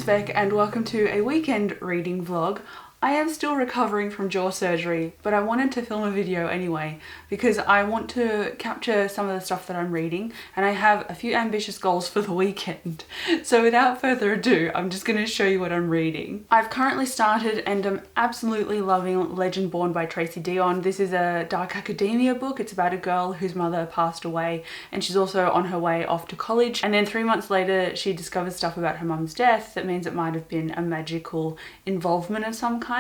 name's Beck and welcome to a weekend reading vlog. I am still recovering from jaw surgery, but I wanted to film a video anyway because I want to capture some of the stuff that I'm reading and I have a few ambitious goals for the weekend. So without further ado, I'm just going to show you what I'm reading. I've currently started and am absolutely loving Legend Born by Tracy Deonn. This is a dark academia book. It's about a girl whose mother passed away and she's also on her way off to college, and then 3 months later she discovers stuff about her mum's death that means it might have been a magical involvement of some kind.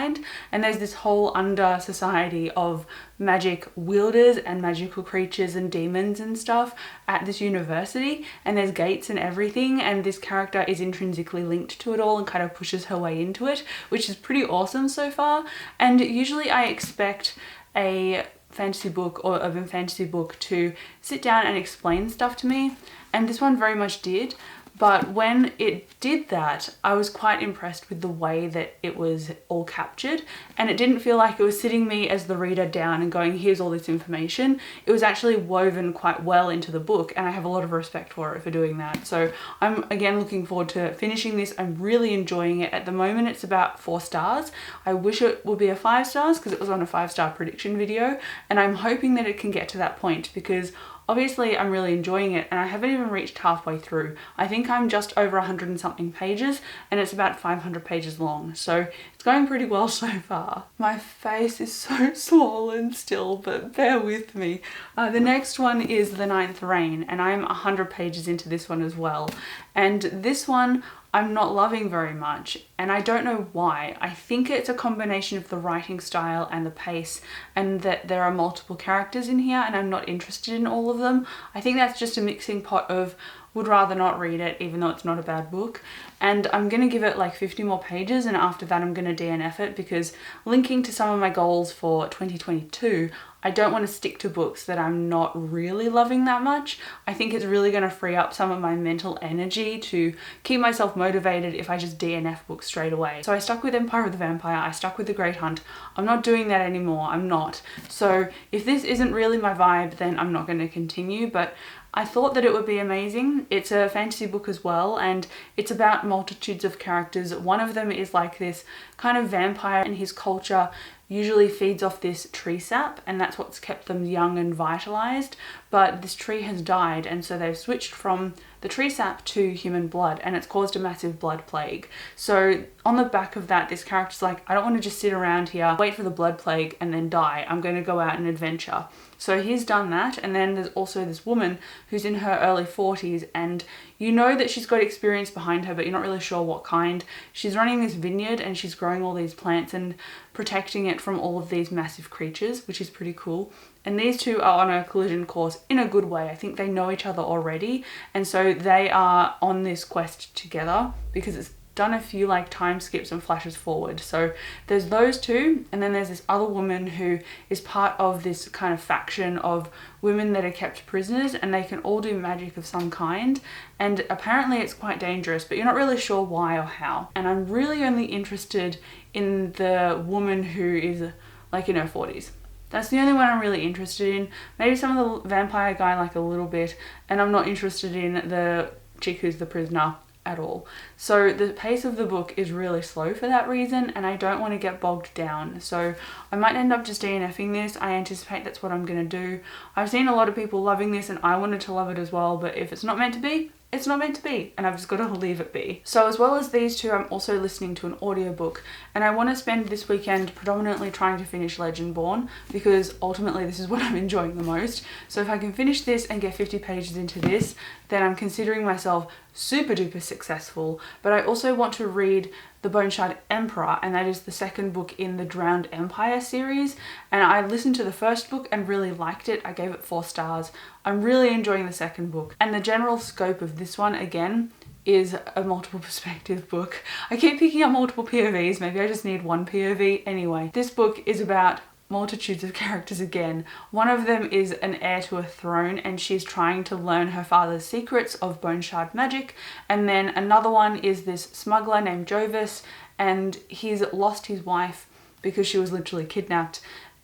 And there's this whole under society of magic wielders and magical creatures and demons and stuff at this university, and there's gates and everything, and this character is intrinsically linked to it all and kind of pushes her way into it, which is pretty awesome so far. And usually I expect a fantasy book or urban fantasy book to sit down and explain stuff to me, and this one very much did. But when it did that, I was quite impressed with the way that it was all captured, and it didn't feel like it was sitting me as the reader down and going, here's all this information. It was actually woven quite well into the book, and I have a lot of respect for it for doing that. So I'm again looking forward to finishing this. I'm really enjoying it. At the moment it's about 4 stars. I wish it would be a 5 stars because it was on a 5-star prediction video, and I'm hoping that it can get to that point because obviously I'm really enjoying it and I haven't even reached halfway through. I think I'm just over 100 and something pages and it's about 500 pages long, so it's going pretty well so far. My face is so swollen still, but bear with me. The next one is The Ninth Reign, and I'm 100 pages into this one as well, and this one I'm not loving very much, and I don't know why. I think it's a combination of the writing style and the pace, and that there are multiple characters in here and I'm not interested in all of them. I think that's just a mixing pot of would rather not read it even though it's not a bad book, and I'm gonna give it like 50 more pages, and after that I'm gonna DNF it because linking to some of my goals for 2022, I don't want to stick to books that I'm not really loving that much. I think it's really going to free up some of my mental energy to keep myself motivated if I just DNF books straight away. So I stuck with Empire of the Vampire, I stuck with The Great Hunt. I'm not doing that anymore, I'm not. So if this isn't really my vibe, then I'm not going to continue, but I thought that it would be amazing. It's a fantasy book as well, and it's about multitudes of characters. One of them is like this kind of vampire, and his culture usually feeds off this tree sap, and that's what's kept them young and vitalized. But this tree has died, and so they've switched from the tree sap to human blood, and it's caused a massive blood plague. So on the back of that, this character's like, I don't want to just sit around here, wait for the blood plague and then die. I'm going to go out and adventure. So he's done that, and then there's also this woman who's in her early 40s, and you know that she's got experience behind her, but you're not really sure what kind. She's running this vineyard and she's growing all these plants and protecting it from all of these massive creatures, which is pretty cool. And these two are on a collision course in a good way. I think they know each other already, and so they are on this quest together because it's done a few like time skips and flashes forward. So there's those two, and then there's this other woman who is part of this kind of faction of women that are kept prisoners, and they can all do magic of some kind, and apparently it's quite dangerous, but you're not really sure why or how. And I'm really only interested in the woman who is like in her 40s. That's the only one I'm really interested in. Maybe some of the vampire guy like a little bit, and I'm not interested in the chick who's the prisoner at all. So the pace of the book is really slow for that reason, and I don't want to get bogged down. So I might end up just DNFing this. I anticipate that's what I'm going to do. I've seen a lot of people loving this and I wanted to love it as well, but if it's not meant to be, it's not meant to be, and I've just got to leave it be. So as well as these two, I'm also listening to an audiobook, and I want to spend this weekend predominantly trying to finish Legend Born because ultimately this is what I'm enjoying the most. So if I can finish this and get 50 pages into this, then I'm considering myself super duper successful. But I also want to read The Bone Shard Emperor, and that is the second book in the Drowned Empire series, and I listened to the first book and really liked it. I gave it 4 stars. I'm really enjoying the second book, and the general scope of this one again is a multiple perspective book. I keep picking up multiple POVs, maybe I just need one POV. Anyway, this book is about multitudes of characters again. One of them is an heir to a throne and she's trying to learn her father's secrets of bone shard magic, and then another one is this smuggler named Jovis, and he's lost his wife because she was literally kidnapped,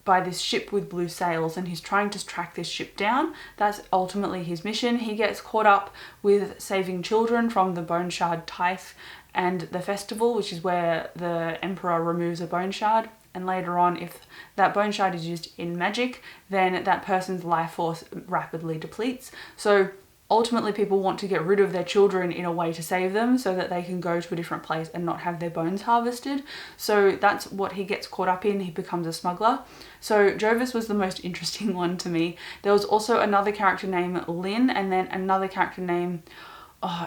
by this ship with blue sails, and he's trying to track this ship down. That's ultimately his mission. He gets caught up with saving children from the bone shard tithe and the festival, which is where the emperor removes a bone shard. And later on, if that bone shard is used in magic, then that person's life force rapidly depletes. So ultimately people want to get rid of their children in a way to save them so that they can go to a different place and not have their bones harvested. So that's what he gets caught up in. He becomes a smuggler. So Jovis was the most interesting one to me. There was also another character named Lynn, and then another character named,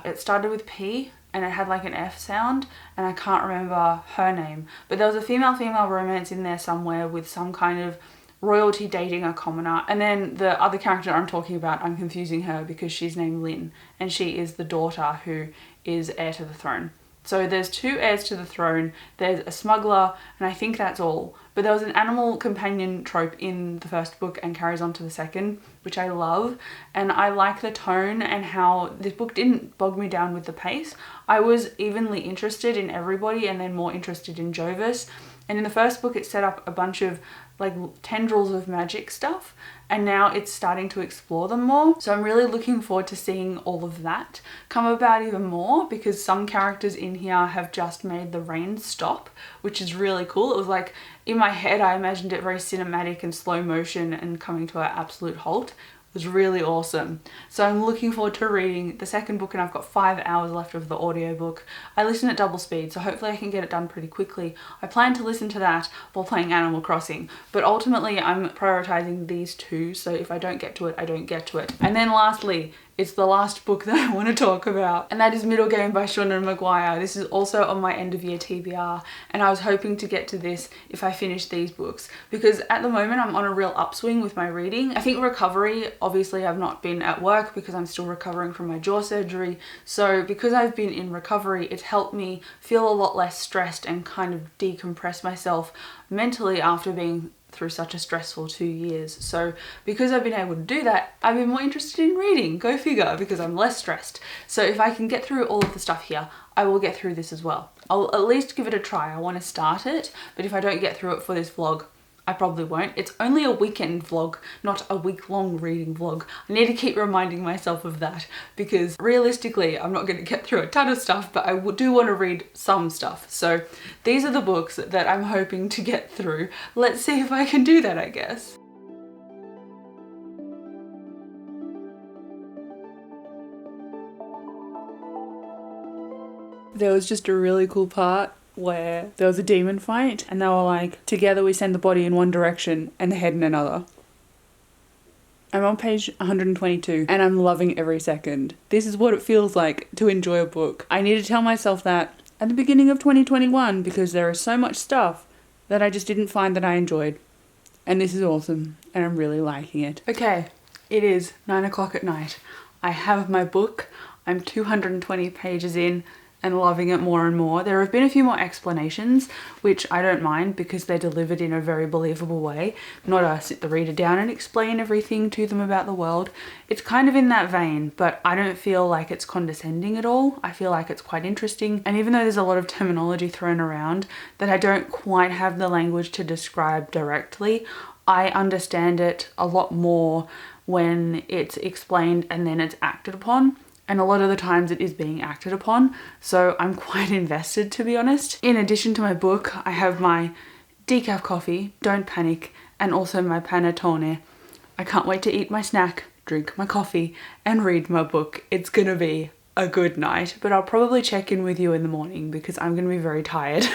it started with P and it had like an F sound, and I can't remember her name. But there was a female-female romance in there somewhere with some kind of royalty dating a commoner. And then the other character I'm talking about, I'm confusing her because she's named Lynn, and she is the daughter who is heir to the throne. So there's 2 heirs to the throne, there's a smuggler, and I think that's all. But there was an animal companion trope in the first book and carries on to the second, which I love. And I like the tone and how this book didn't bog me down with the pace. I was evenly interested in everybody and then more interested in Jovis. And in the first book, it set up a bunch of like tendrils of magic stuff, and now it's starting to explore them more. So I'm really looking forward to seeing all of that come about even more, because some characters in here have just made the rain stop, which is really cool. It was like, in my head, I imagined it very cinematic and slow motion and coming to an absolute halt. Was really awesome. So I'm looking forward to reading the second book, and I've got 5 hours left of the audiobook. I listen at double speed, so hopefully I can get it done pretty quickly. I plan to listen to that while playing Animal Crossing, but ultimately I'm prioritizing these 2, so if I don't get to it, I don't get to it. And then lastly, it's the last book that I want to talk about, and that is Middle Game by Seanan McGuire. This is also on my end of year TBR, and I was hoping to get to this if I finished these books, because at the moment I'm on a real upswing with my reading. I think recovery, obviously I've not been at work because I'm still recovering from my jaw surgery, so because I've been in recovery, it's helped me feel a lot less stressed and kind of decompress myself mentally after being through such a stressful 2 years. So because I've been able to do that, I've been more interested in reading. Go figure, because I'm less stressed. So if I can get through all of the stuff here, I will get through this as well. I'll at least give it a try. I want to start it, but if I don't get through it for this vlog, I probably won't. It's only a weekend vlog, not a week-long reading vlog. I need to keep reminding myself of that, because realistically, I'm not going to get through a ton of stuff, but I do want to read some stuff. So these are the books that I'm hoping to get through. Let's see if I can do that, I guess. There was just a really cool part where there was a demon fight, and they were like, together we send the body in one direction and the head in another. I'm on page 122 and I'm loving every second. This is what it feels like to enjoy a book. I need to tell myself that at the beginning of 2021, because there is so much stuff that I just didn't find that I enjoyed. And this is awesome, and I'm really liking it. Okay, it is 9 o'clock at night. I have my book. I'm 220 pages in and loving it more and more. There have been a few more explanations, which I don't mind because they're delivered in a very believable way, not a sit the reader down and explain everything to them about the world. It's kind of in that vein, but I don't feel like it's condescending at all. I feel like it's quite interesting, and even though there's a lot of terminology thrown around that I don't quite have the language to describe directly, I understand it a lot more when it's explained and then it's acted upon. And a lot of the times it is being acted upon, so I'm quite invested, to be honest. In addition to my book, I have my decaf coffee, don't panic, and also my panettone. I can't wait to eat my snack, drink my coffee, and read my book. It's gonna be a good night, but I'll probably check in with you in the morning because I'm gonna be very tired.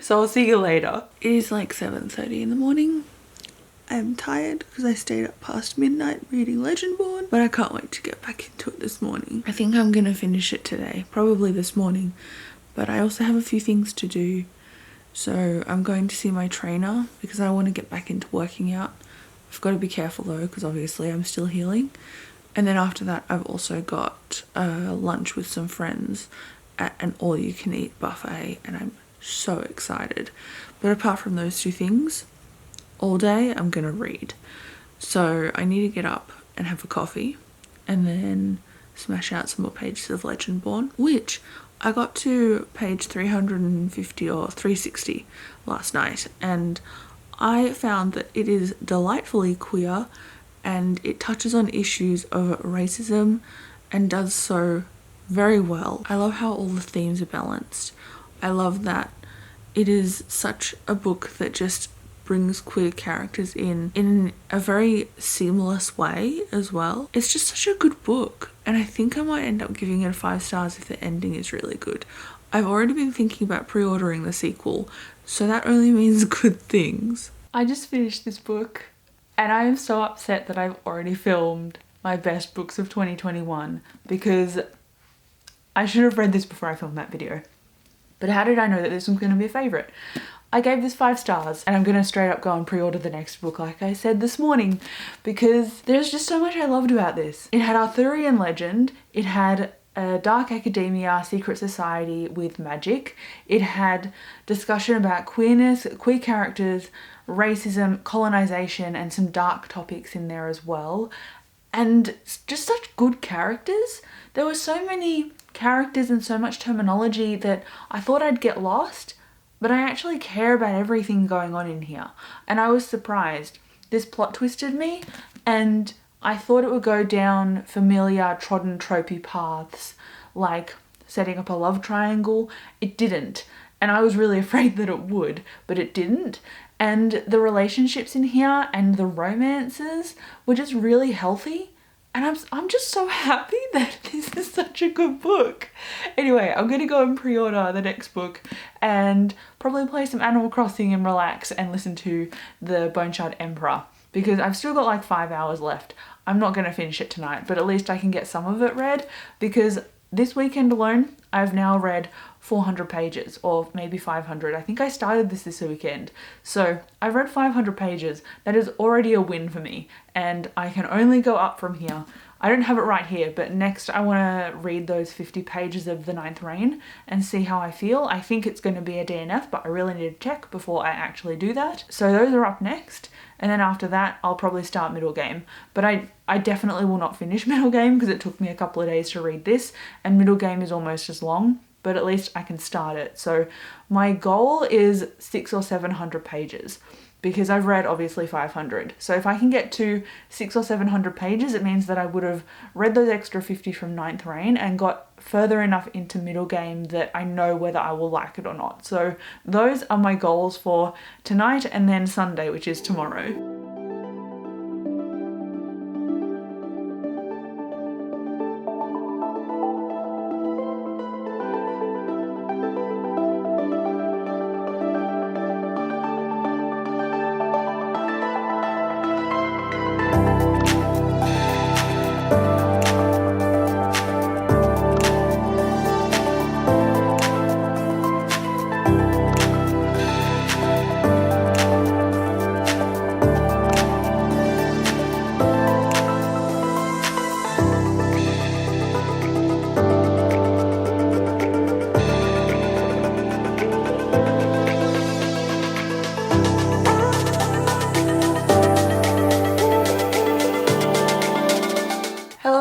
So I'll see you later. It is like 7:30 in the morning. I'm tired because I stayed up past midnight reading Legendborn, but I can't wait to get back into it this morning. I think I'm gonna finish it today, probably this morning, but I also have a few things to do. So I'm going to see my trainer because I want to get back into working out. I've got to be careful though, because obviously I'm still healing. And then after that, I've also got lunch with some friends at an all-you-can-eat buffet, and I'm so excited. But apart from those two things, all day I'm gonna read. So I need to get up and have a coffee and then smash out some more pages of Legendborn, which I got to page 350 or 360 last night, and I found that it is delightfully queer and it touches on issues of racism and does so very well. I love how all the themes are balanced. I love that it is such a book that just brings queer characters in a very seamless way as well. It's just such a good book, and I think I might end up giving it 5 stars if the ending is really good. I've already been thinking about pre-ordering the sequel, so that only means good things. I just finished this book and I am so upset that I've already filmed my best books of 2021 because I should have read this before I filmed that video. But how did I know that this was going to be a favourite? I gave this 5 stars and I'm going to straight up go and pre-order the next book like I said this morning because there's just so much I loved about this. It had Arthurian legend, it had a dark academia, secret society with magic, it had discussion about queerness, queer characters, racism, colonization and some dark topics in there as well. And just such good characters. There were so many characters and so much terminology that I thought I'd get lost, but I actually care about everything going on in here. And I was surprised. This plot twisted me and I thought it would go down familiar trodden tropey paths like setting up a love triangle. It didn't. And I was really afraid that it would, but it didn't. And the relationships in here and the romances were just really healthy. And I'm just so happy that this is such a good book. Anyway, I'm going to go and pre-order the next book and probably play some Animal Crossing and relax and listen to the Bone Shard Emperor because I've still got like 5 hours left. I'm not going to finish it tonight, but at least I can get some of it read because this weekend alone, I've now read 400 pages or maybe 500. I think I started this weekend. So I've read 500 pages. That is already a win for me and I can only go up from here. I don't have it right here, but next I want to read those 50 pages of The Ninth Reign and see how I feel. I think it's going to be a DNF, but I really need to check before I actually do that. So those are up next. And then after that, I'll probably start Middle Game. But I definitely will not finish Middle Game because it took me a couple of days to read this and Middle Game is almost as long, but at least I can start it. So my goal is 600 or 700 pages because I've read obviously 500. So if I can get to 600 or 700 pages, it means that I would have read those extra 50 from Ninth Reign and got further enough into Middle Game that I know whether I will like it or not. So those are my goals for tonight and then Sunday, which is tomorrow.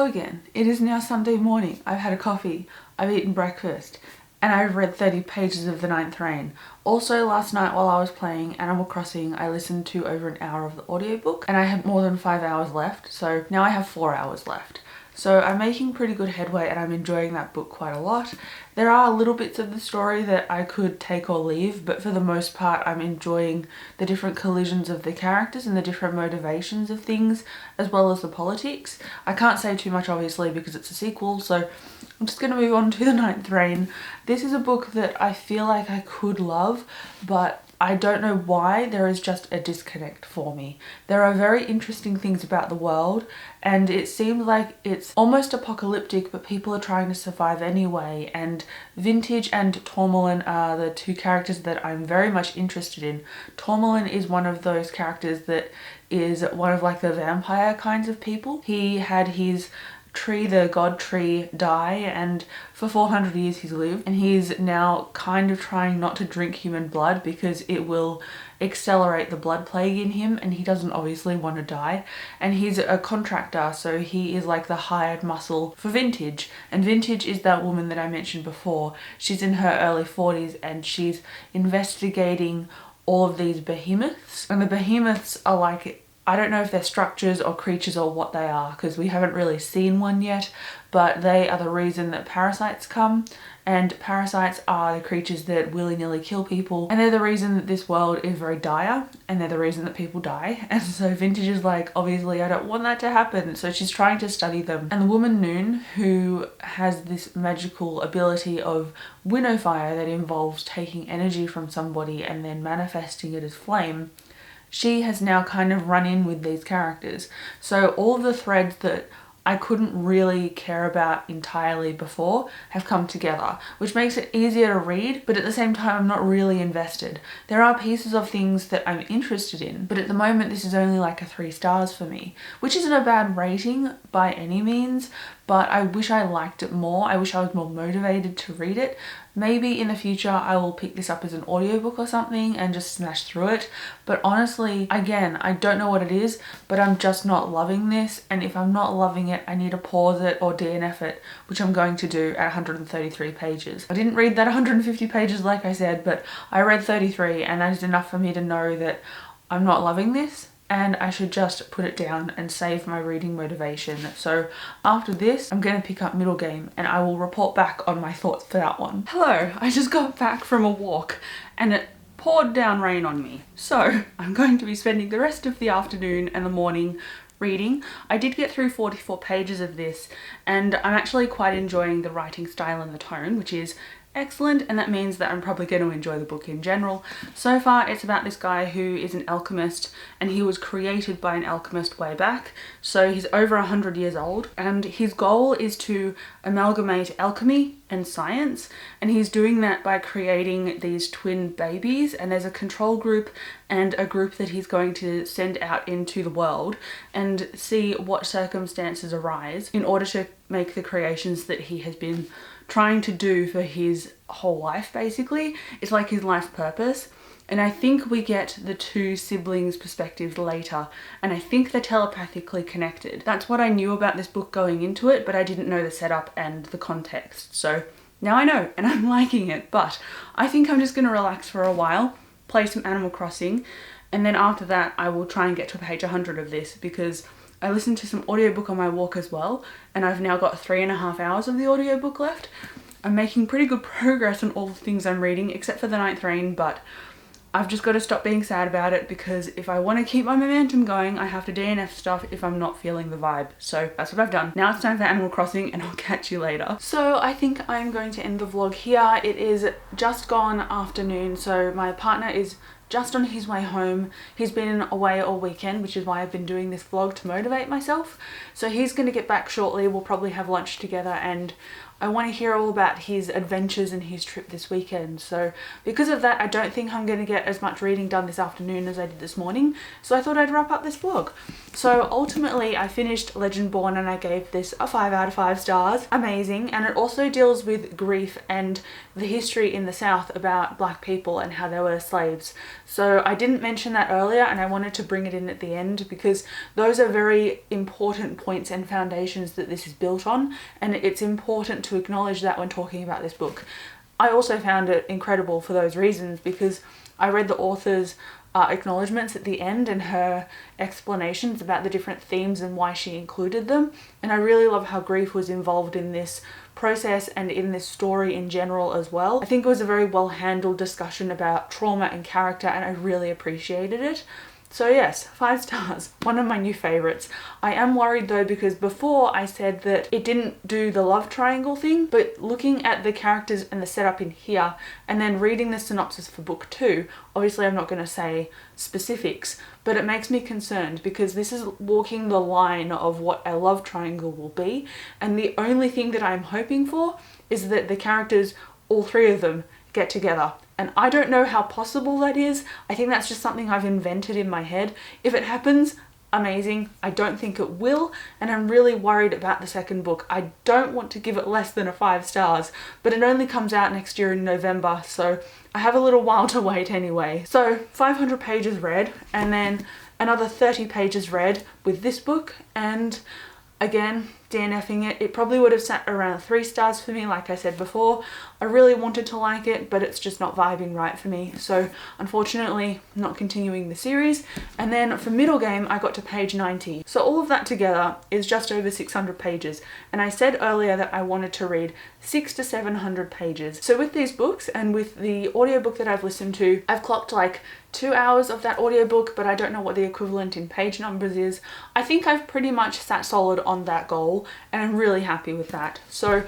Again, it is now Sunday morning. I've had a coffee, I've eaten breakfast, and I've read 30 pages of The Ninth Reign. Also last night while I was playing Animal Crossing, I listened to over an hour of the audiobook and I had more than 5 hours left, so now I have 4 hours left. So I'm making pretty good headway and I'm enjoying that book quite a lot. There are little bits of the story that I could take or leave, but for the most part I'm enjoying the different collisions of the characters and the different motivations of things, as well as the politics. I can't say too much obviously because it's a sequel, so I'm just going to move on to The Ninth Reign. This is a book that I feel like I could love, but I don't know why there is just a disconnect for me. There are very interesting things about the world and it seems like it's almost apocalyptic, but people are trying to survive anyway, and Vintage and Tourmaline are the two characters that I'm very much interested in. Tourmaline is one of those characters that is one of like the vampire kinds of people. He had his tree, the god tree, die, and for 400 years he's lived, and he's now kind of trying not to drink human blood because it will accelerate the blood plague in him, and he doesn't obviously want to die. And he's a contractor, so he is like the hired muscle for Vintage, and Vintage is that woman that I mentioned before. She's in her early 40s and she's investigating all of these behemoths. And the behemoths are like, I don't know if they're structures or creatures or what they are, because we haven't really seen one yet, but they are the reason that parasites come. And parasites are the creatures that willy-nilly kill people, and they're the reason that this world is very dire, and they're the reason that people die. And so Vintage is like, obviously I don't want that to happen, so she's trying to study them. And the woman Noon, who has this magical ability of winnow fire that involves taking energy from somebody and then manifesting it as flame, she has now kind of run in with these characters. So all of the threads that I couldn't really care about entirely before have come together, which makes it easier to read, but at the same time I'm not really invested. There are pieces of things that I'm interested in, but at the moment this is only like a 3 stars for me, which isn't a bad rating by any means, but I wish I liked it more. I wish I was more motivated to read it. Maybe in the future I will pick this up as an audiobook or something and just smash through it. But honestly, again, I don't know what it is, but I'm just not loving this. And if I'm not loving it, I need to pause it or DNF it, which I'm going to do at 133 pages. I didn't read that 150 pages like I said, but I read 33, and that is enough for me to know that I'm not loving this, and I should just put it down and save my reading motivation. So after this, I'm going to pick up Middle Game, and I will report back on my thoughts for that one. Hello, I just got back from a walk and it poured down rain on me. So I'm going to be spending the rest of the afternoon and the morning reading. I did get through 44 pages of this, and I'm actually quite enjoying the writing style and the tone, which is excellent, and that means that I'm probably going to enjoy the book in general. So far it's about this guy who is an alchemist, and he was created by an alchemist way back, so he's over 100 years old, and his goal is to amalgamate alchemy and science, and he's doing that by creating these twin babies, and there's a control group and a group that he's going to send out into the world and see what circumstances arise in order to make the creations that he has been trying to do for his whole life. Basically, it's like his life purpose. And I think we get the 2 siblings' perspectives later, and I think they're telepathically connected. That's what I knew about this book going into it, but I didn't know the setup and the context. So now I know, and I'm liking it. But I think I'm just going to relax for a while, play some Animal Crossing, and then after that I will try and get to page 100 of this, because I listened to some audiobook on my walk as well, and I've now got 3.5 hours of the audiobook left. I'm making pretty good progress on all the things I'm reading, except for the Ninth Rain, but I've just got to stop being sad about it, because if I want to keep my momentum going, I have to DNF stuff if I'm not feeling the vibe. So that's what I've done. Now it's time for Animal Crossing, and I'll catch you later. So I think I'm going to end the vlog here. It is just gone afternoon, so my partner is just on his way home. He's been away all weekend, which is why I've been doing this vlog to motivate myself. So he's going to get back shortly. We'll probably have lunch together, and I want to hear all about his adventures and his trip this weekend. So because of that, I don't think I'm going to get as much reading done this afternoon as I did this morning. So I thought I'd wrap up this vlog. So ultimately I finished Legendborn, and I gave this a 5 out of 5 stars. Amazing. And it also deals with grief and the history in the South about black people and how they were slaves. So I didn't mention that earlier, and I wanted to bring it in at the end, because those are very important points and foundations that this is built on, and it's important to acknowledge that when talking about this book. I also found it incredible for those reasons, because I read the author's acknowledgements at the end and her explanations about the different themes and why she included them, and I really love how grief was involved in this process and in this story in general as well. I think it was a very well handled discussion about trauma and character, and I really appreciated it. So yes, 5 stars, one of my new favourites. I am worried though, because before I said that it didn't do the love triangle thing, but looking at the characters and the setup in here, and then reading the synopsis for book 2, obviously I'm not going to say specifics, but it makes me concerned, because this is walking the line of what a love triangle will be, and the only thing that I'm hoping for is that the characters, all 3 of them, get together. And I don't know how possible that is. I think that's just something I've invented in my head. If it happens, amazing. I don't think it will, and I'm really worried about the second book. I don't want to give it less than a 5 stars, but it only comes out next year in November, so I have a little while to wait anyway. So 500 pages read, and then another 30 pages read with this book, and again, DNFing it. It probably would have sat around 3 stars for me, like I said before. I really wanted to like it, but it's just not vibing right for me. So unfortunately, not continuing the series. And then for middle game, I got to page 90. So all of that together is just over 600 pages. And I said earlier that I wanted to read 600 to 700 pages. So with these books and with the audiobook that I've listened to, I've clocked like 2 hours of that audiobook, but I don't know what the equivalent in page numbers is. I think I've pretty much sat solid on that goal, and I'm really happy with that. So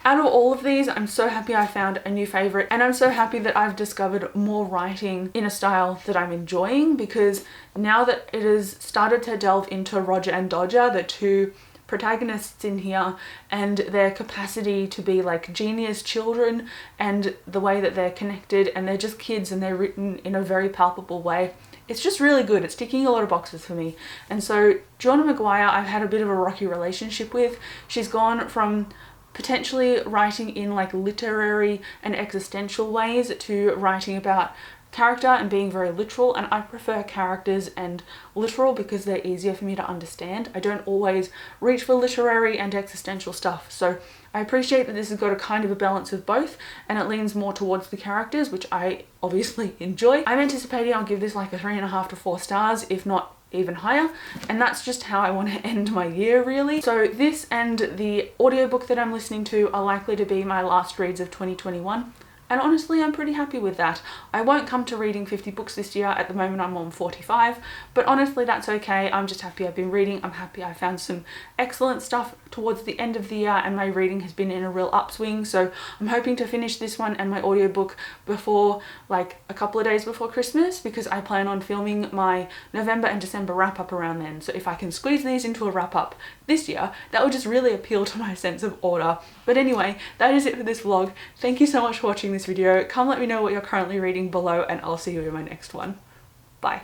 out of all of these, I'm so happy I found a new favorite, and I'm so happy that I've discovered more writing in a style that I'm enjoying, because now that it has started to delve into Roger and Dodger, the two protagonists in here, and their capacity to be like genius children, and the way that they're connected, and they're just kids and they're written in a very palpable way. It's just really good. It's ticking a lot of boxes for me. And so Joanna Maguire, I've had a bit of a rocky relationship with. She's gone from potentially writing in like literary and existential ways to writing about character and being very literal, and I prefer characters and literal because they're easier for me to understand. I don't always reach for literary and existential stuff, so I appreciate that this has got a kind of a balance of both, and it leans more towards the characters, which I obviously enjoy. I'm anticipating I'll give this like a 3.5 to 4 stars, if not even higher, and that's just how I want to end my year really. So this and the audiobook that I'm listening to are likely to be my last reads of 2021. And honestly, I'm pretty happy with that. I won't come to reading 50 books this year. At the moment, I'm on 45. But honestly, that's okay. I'm just happy I've been reading. I'm happy I found some excellent stuff towards the end of the year, and my reading has been in a real upswing. So I'm hoping to finish this one and my audiobook before, like, a couple of days before Christmas, because I plan on filming my November and December wrap-up around then. So if I can squeeze these into a wrap-up this year, that would just really appeal to my sense of order. But anyway, that is it for this vlog. Thank you so much for watching this video. Come let me know what you're currently reading below, and I'll see you in my next one. Bye.